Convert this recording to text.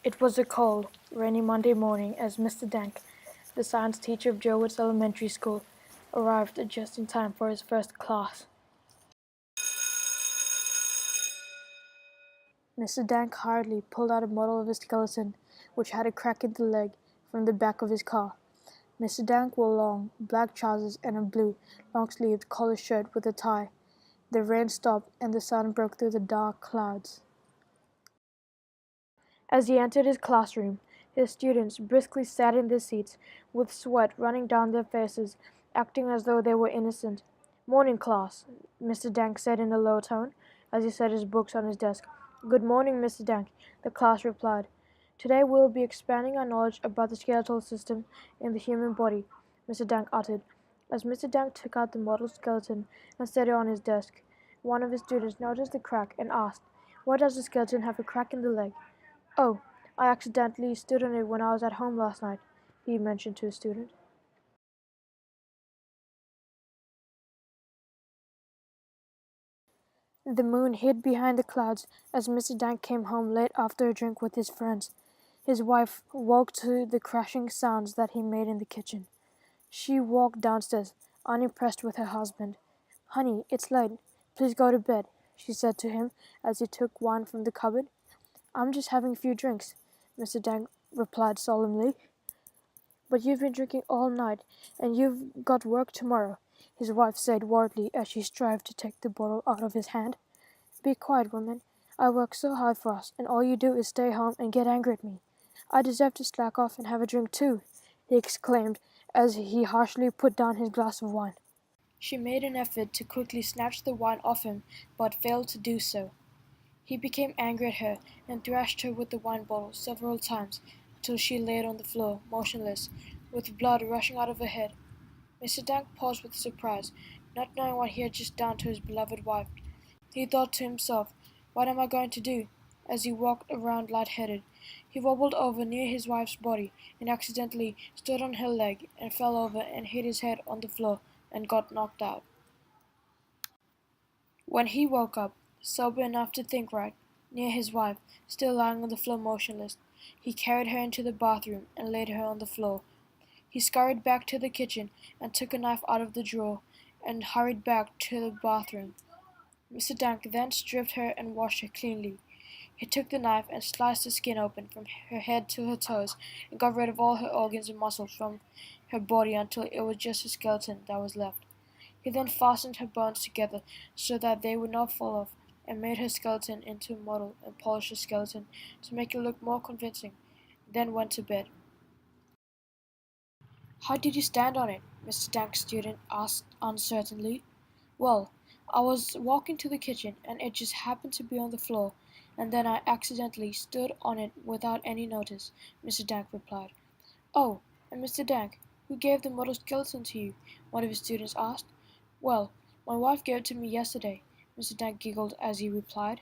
It was a cold, rainy Monday morning as Mr. Dank, the science teacher of Jowood's elementary school, arrived just in time for his first class. Mr. Dank hurriedly pulled out a model of a skeleton, which had a crack in the leg, from the back of his car. Mr. Dank wore long, black trousers and a blue, long-sleeved collar shirt with a tie. The rain stopped and the sun broke through the dark clouds. As he entered his classroom, his students briskly sat in their seats, with sweat running down their faces, acting as though they were innocent. "Morning, class," Mr. Dank said in a low tone, as he set his books on his desk. "Good morning, Mr. Dank," the class replied. "Today we will be expanding our knowledge about the skeletal system in the human body," Mr. Dank uttered. As Mr. Dank took out the model skeleton and set it on his desk, one of his students noticed the crack and asked, "Why does the skeleton have a crack in the leg?" "Oh, I accidentally stood on it when I was at home last night," he mentioned to a student. The moon hid behind the clouds as Mr. Dank came home late after a drink with his friends. His wife woke to the crashing sounds that he made in the kitchen. She walked downstairs, unimpressed with her husband. "Honey, it's late. Please go to bed," she said to him as he took wine from the cupboard. "I'm just having a few drinks," Mr. Dank replied solemnly. "But you've been drinking all night, and you've got work tomorrow," his wife said worriedly as she strove to take the bottle out of his hand. "Be quiet, woman. I work so hard for us, and all you do is stay home and get angry at me. I deserve to slack off and have a drink too," he exclaimed as he harshly put down his glass of wine. She made an effort to quickly snatch the wine off him, but failed to do so. He became angry at her and thrashed her with the wine bottle several times until she lay on the floor, motionless, with blood rushing out of her head. Mr. Dank paused with surprise, not knowing what he had just done to his beloved wife. He thought to himself, "What am I going to do?" As he walked around light-headed, he wobbled over near his wife's body and accidentally stood on her leg and fell over and hit his head on the floor and got knocked out. When he woke up, sober enough to think right, near his wife, still lying on the floor motionless, he carried her into the bathroom and laid her on the floor. He scurried back to the kitchen and took a knife out of the drawer and hurried back to the bathroom. Mr. Dank then stripped her and washed her cleanly. He took the knife and sliced the skin open from her head to her toes and got rid of all her organs and muscles from her body until it was just a skeleton that was left. He then fastened her bones together so that they would not fall off, and made her skeleton into a model and polished the skeleton to make it look more convincing, then went to bed. "How did you stand on it?" Mr. Dank's student asked uncertainly. "Well, I was walking to the kitchen, and it just happened to be on the floor, and then I accidentally stood on it without any notice," Mr. Dank replied. "Oh, and Mr. Dank, who gave the model skeleton to you?" one of his students asked. "Well, my wife gave it to me yesterday," Mr. Dank giggled as he replied.